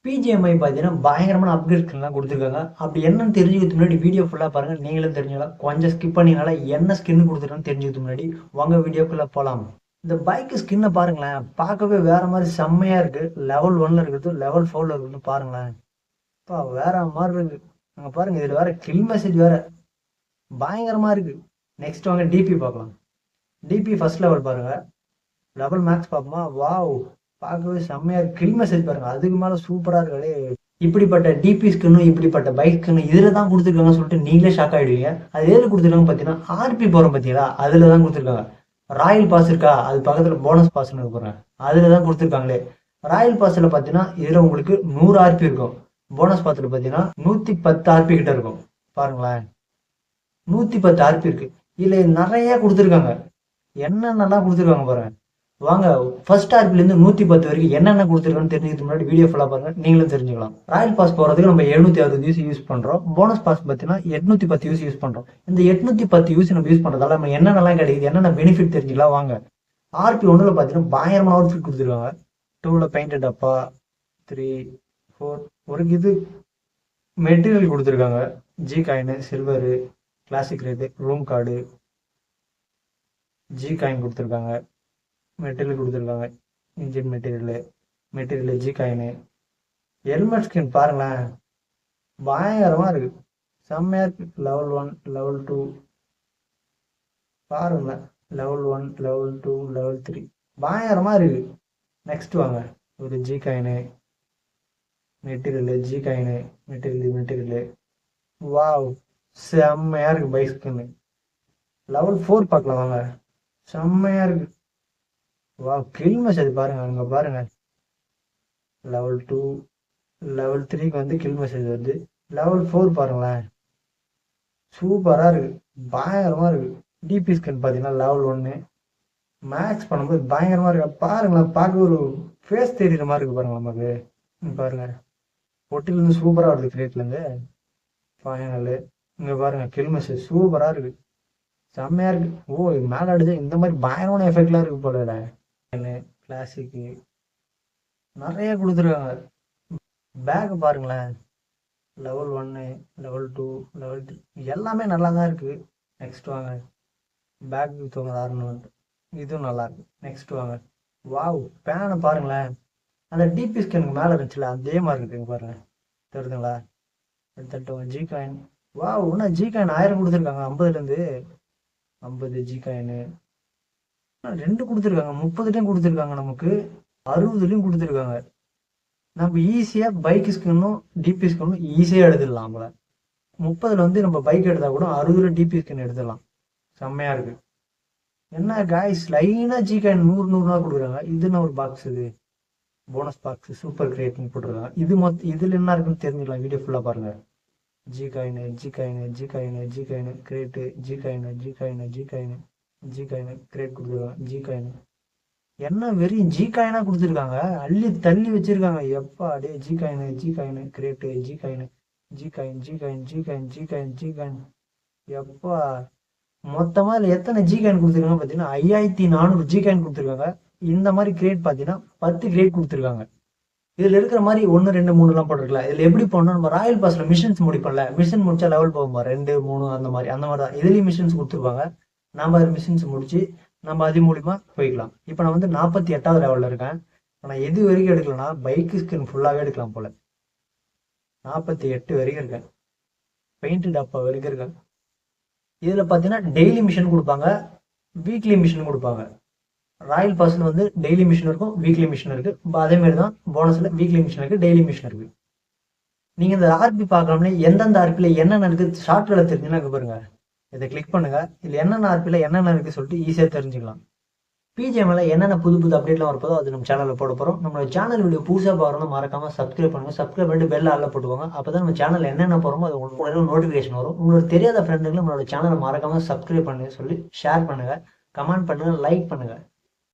BGMI பார்த்தீங்கன்னா பயங்கரமான அப்கிரேட்ஸ்லாம் கொடுத்துருக்காங்க. அப்படி என்னன்னு தெரிஞ்சுக்கிறதுக்கு முன்னாடி வீடியோ ஃபுல்லாக பாருங்கள். நீங்களும் தெரிஞ்சுக்கலாம். கொஞ்சம் ஸ்கிப் பண்ணினால என்ன ஸ்கின் கொடுத்துருக்கான்னு தெரிஞ்சுக்கிறதுக்கு முன்னாடி வாங்க வீடியோக்குள்ளே போகலாம். இந்த பைக் ஸ்கின்னை பாருங்களேன், பார்க்கவே வேற மாதிரி செம்மையாக இருக்குது. லெவல் 1ல் இருக்குது, லெவல் 4ல் இருக்குது. பாருங்களேன், இப்போ வேற மாதிரி இருக்கு. அங்கே பாருங்கள், இதில் வேற கில் மெசேஜ் வேற பயங்கரமாக இருக்குது. நெக்ஸ்ட் வாங்க டிபி பார்க்கலாம். டிபி ஃபர்ஸ்ட் லெவல் பாருங்கள், லெவல் மேக்ஸ் பார்ப்போமா? வாவ், பார்க்கவே செம்மையா இருக்கு. கில் மெசேஜ் பாருங்க, அதுக்கு மேல சூப்பரா இருக்காது. இப்படிப்பட்ட டிபி ஸ்கின்னு இப்படிப்பட்ட பைக் ஸ்கின்னு இதில் தான் கொடுத்துருக்காங்கன்னு சொல்லிட்டு நீங்களே ஷாக் ஆகிடுவீங்க. அது எதில் கொடுத்துருக்காங்க பார்த்தீங்கன்னா, ஆர்பி போகிறோம் பார்த்தீங்களா, அதில் தான் கொடுத்துருக்காங்க. ராயல் பாஸ் இருக்கா, அது பக்கத்தில் போனஸ் பாஸ்ன்னு போகிறேன், அதில் தான் கொடுத்துருக்காங்களே. ராயல் பாஸில் பார்த்தீங்கன்னா இதில் உங்களுக்கு 100 ஆர்பி இருக்கும். போனஸ் பாஸில் பார்த்தீங்கன்னா 110 ஆர்பி கிட்ட இருக்கும். பாருங்களேன், 110 ஆர்பி இருக்கு. இதில் நிறைய கொடுத்துருக்காங்க. என்னென்னலாம் கொடுத்துருக்காங்க பாருங்க. வாங்க ஃபர்ஸ்ட் ஆர்பிலேருந்து 110 வரைக்கும் என்னென்ன கொடுத்துருக்கான்னு தெரிஞ்சுக்கிறதுக்கு முன்னாடி வீடியோ ஃபுல்லாக பாருங்க, நீங்களும் தெரிஞ்சுக்கலாம். ராயல் பாஸ் போகிறதுக்கு நம்ம 760 யூஸ் யூஸ் பண்ணுறோம். போனஸ் பாஸ் பார்த்தீங்கன்னா 810 யூஸ் யூஸ் பண்ணுறோம். இந்த 810 யூஸ் நம்ம யூஸ் பண்ணுறதால நம்ம என்னென்னலாம் கிடைக்குது, என்னென்ன பெனிஃபிட் தெரிஞ்சுக்கலாம் வாங்க. ஆர்பி 1ல் பார்த்தீங்கன்னா பயங்கரமான அவுட்ஃபிட் கொடுத்துருக்காங்க. 2ல் பெயிண்டட் அப்பா, 3, 4 ஒரு இது மெட்டீரியல் கொடுத்துருக்காங்க. G coin, silver, classic rate, room card, G coin கொடுத்துருக்காங்க. மெட்டீரியல் கொடுத்துருக்காங்க, engine material G coin. Helmet skin பாருங்களேன், பயங்கரமாக இருக்குது, செம்மையாக இருக்குது. லெவல் 1, லெவல் 2 பாருங்களேன், லெவல் 1, லெவல் 2, லெவல் 3 பயங்கரமாக இருக்குது. நெக்ஸ்ட் வாங்க, ஒரு G coin, material G coin, material wow, செம்மையாக இருக்குது பைக் ஸ்கின்னு. லெவல் 4 பார்க்கலாம் வாங்க, செம்மையாக இருக்குது. வா, கில் மெசேஜ் பாருங்க, அங்க பாருங்க. லெவல் 2, லெவல் 3க்கு வந்து கில் மெசேஜ் வருது. லெவல் 4 பாருங்களேன், சூப்பரா இருக்கு, பயங்கரமா இருக்கு. டிபி ஸ்கின் பாத்தீங்கன்னா லெவல் 1 மேக்ஸ் பண்ணும்போது பயங்கரமா இருக்கு. பாருங்களேன், பார்க்க ஒரு ஃபேஸ் தெரியுற மாதிரி இருக்கு பாருங்க நமக்கு. பாருங்க, பொட்டில இருந்து சூப்பரா வருது, கிரேட்ல இருந்து ஃபைனல். இங்க பாருங்க, கில் மெசேஜ் சூப்பரா இருக்கு, செம்மையா இருக்கு. ஓ, மேல அடிச்சு இந்த மாதிரி பயங்கரமான எஃபெக்ட்லாம் இருக்கு போல. கிளாசிக்கு நிறைய கொடுத்துருக்காங்க. பேக் பாருங்களேன், லெவல் 1, லெவல் 2, லெவல் 3 எல்லாமே நல்லா தான் இருக்கு. நெக்ஸ்ட் வாங்க, பேக் தூங்குறாருன்னு, இதுவும் நல்லா இருக்கு. நெக்ஸ்ட் வாங்க, வாவ், பேனை பாருங்களேன், அந்த டிபி ஸ்கின்னுக்கு மேலே இருந்துச்சுல அதே மாதிரி இருக்குங்க பாருங்க, தெரியுதுங்களா? எடுத்துட்டு ஜி காயின், வாவ், இன்னும் ஜி காயின் 1000 கொடுத்துருக்காங்க. 50லேருந்து 50 ஜி காயின்னு 2 கொடுத்துருக்காங்க. 30லையும் கொடுத்துருக்காங்க, நமக்கு 60லையும் கொடுத்துருக்காங்க. நம்ம ஈஸியாக பைக் ஸ்கின்னும் டிபி ஸ்கின்னும் ஈஸியாக எடுத்துடலாம். நம்மள 30ல் வந்து நம்ம பைக் எடுத்தால் கூட 60ல் டிபி ஸ்கின் எடுத்துடலாம். செம்மையாக இருக்கு. என்ன காய்ஸ், லைனாக ஜி காயின் 100 கொடுக்குறாங்க. இதுன்னு ஒரு பாக்ஸ், இது போனஸ் பாக்ஸ், சூப்பர் கிரேட்னு போட்டுருக்காங்க. இதில் என்ன இருக்குன்னு தெரிஞ்சுக்கலாம், வீடியோ ஃபுல்லாக பாருங்க. G coin, G coin, G coin, G coin crate, G coin, G coin, G coin, G coin crate கொடுத்துருக்காங்க. ஜி காயின் என்ன வெறும் ஜி காயினா கொடுத்துருக்காங்க, அள்ளி தள்ளி வச்சிருக்காங்க. எப்பா டே, G coin, G coin crate, G coin, G coin, G coin, G coin, G coin, G coin, எப்பா மொத்தமா இல்லை எத்தனை ஜி காயின் கொடுத்துருக்காங்க பார்த்தீங்கன்னா 5400 ஜி காயின் கொடுத்துருக்காங்க. இந்த மாதிரி கிரேட் பார்த்தீங்கன்னா 10 கிரேட் கொடுத்துருக்காங்க. இதுல இருக்கிற மாதிரி 1, 2, 3 போட்டிருக்கலாம். இதுல எப்படி போனோம், நம்ம ராயல் பாஸ்ல மிஷன்ஸ் முடிப்போம்ல, மிஷன் முடிச்சா லெவல் போகுமா 2, 3 அந்த மாதிரி தான். இதுலயும் மிஷன்ஸ் கொடுத்துருப்பாங்க. நம்ம மிஷன்ஸ் முடிச்சு நம்ம அது மூலியமா போய்க்கலாம். இப்போ நான் வந்து 48வது லெவல்ல இருக்கேன். நான் எது வரைக்கும் எடுக்கலன்னா பைக் ஸ்கின் ஃபுல்லாவே எடுக்கலாம் போல. 48 வரைக்கும் இருக்கேன், பெயிண்டட் அப்பா வரைக்கும் இருக்கேன். இதுல பாத்தீங்கன்னா டெய்லி மிஷன் கொடுப்பாங்க, வீக்லி மிஷன் கொடுப்பாங்க. ராயல் பாஸ்ல வந்து டெய்லி மிஷன் இருக்கும், வீக்லி மிஷன் இருக்கு. அதே மாதிரி தான் போனஸ்ல வீக்லி மிஷன் இருக்கு, டெய்லி மிஷன் இருக்கு. நீங்க இந்த ஆர்பி பார்க்கலாம்னே எந்தெந்த ஆர்பில என்னென்ன இருக்கு ஷார்ட்ல தெரிஞ்சுன்னா பாருங்க, இதை கிளிக் பண்ணுங்க. இதுல என்னென்ன ஆர்பில என்னென்ன இருக்கு சொல்லிட்டு ஈஸியா தெரிஞ்சுக்கலாம். பிஜிஎம்ல என்னென்ன புது அப்டேட்லாம் வரப்போதோ அது நம்ம சேனல்ல போட போறோம். நம்மளோட சேனல் வீடியோ புதுசா பாருங்க, மறக்காம சப்ஸ்கிரைப் பண்ணுங்க. சப்ஸ்கிரைப் பண்ணிட்டு பெல் ஆல்ல போட்டுக்கோங்க. அப்பதான் நம்ம சேனல் என்னென்ன போறோமோ அது உங்களுக்கு நோட்டிபிகேஷன் வரும். உங்களுக்கு தெரியாத ஃப்ரெண்டுகளும் நம்மளோட சேனலை மறக்காம சப்ஸ்கிரைப் பண்ணுங்க சொல்லி ஷேர் பண்ணுங்க, கமெண்ட் பண்ணுங்க, லைக் பண்ணுங்க.